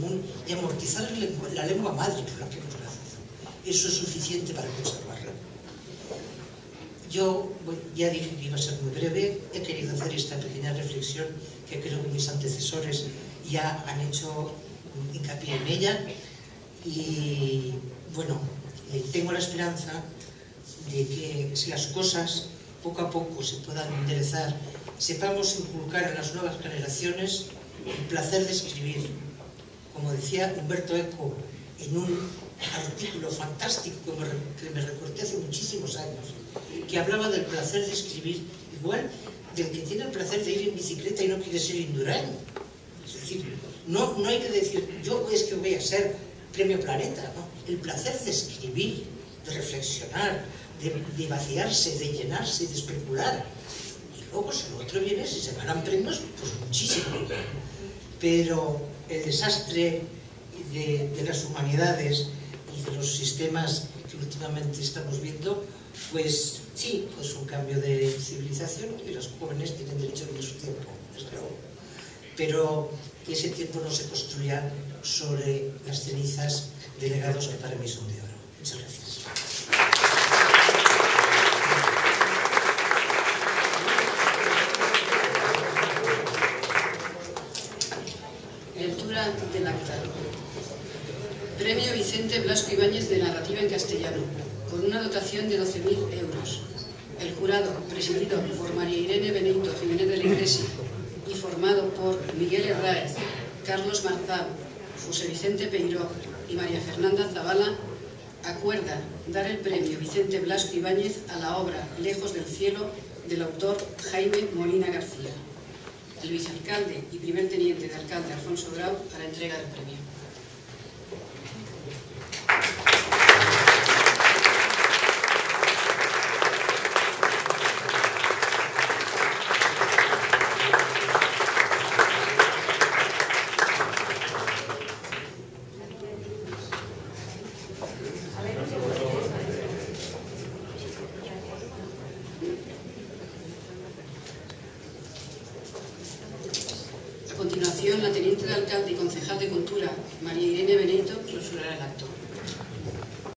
común y amortizar la lengua madre por la que hemos nacido. Eso es suficiente para conservarla. Yo ya dije que iba a ser muy breve, he querido hacer esta pequeña reflexión que creo que mis antecesores ya han hecho hincapié en ella, y bueno, tengo la esperanza de que si las cosas poco a poco se puedan enderezar, sepamos inculcar a las nuevas generaciones el placer de escribir. Como decía Umberto Eco en un artículo fantástico que me recorté hace muchísimos años, que hablaba del placer de escribir, igual del que tiene el placer de ir en bicicleta y no quiere ser Indurain. Es decir, no hay que decir, yo es que voy a ser Premio Planeta, ¿no? El placer de escribir, de reflexionar, de vaciarse, de llenarse, de especular. Y luego, si lo otro viene, si se ganan premios, pues muchísimo. Pero el desastre de las humanidades y de los sistemas que últimamente estamos viendo, pues sí, pues un cambio de civilización, y los jóvenes tienen derecho a vivir su tiempo, desde luego. Pero que ese tiempo no se construya sobre las cenizas de legados que para mí son de oro. Muchas gracias. Lectura del acta. Premio Vicente Blasco Ibáñez de Narrativa en Castellano, con una dotación de 12.000 euros. El jurado, presidido por María Irene Benito Jiménez de la Iglesia y formado por Miguel Herráez, Carlos Marzal, José Vicente Peiró y María Fernanda Zavala, acuerda dar el premio Vicente Blasco Ibáñez a la obra Lejos del cielo del autor Jaime Molina García. El vicealcalde y primer teniente de alcalde Alfonso Grau a la entrega del premio. A continuación, la teniente de alcalde y concejal de Cultura, María Irene Benito, clausurará el acto.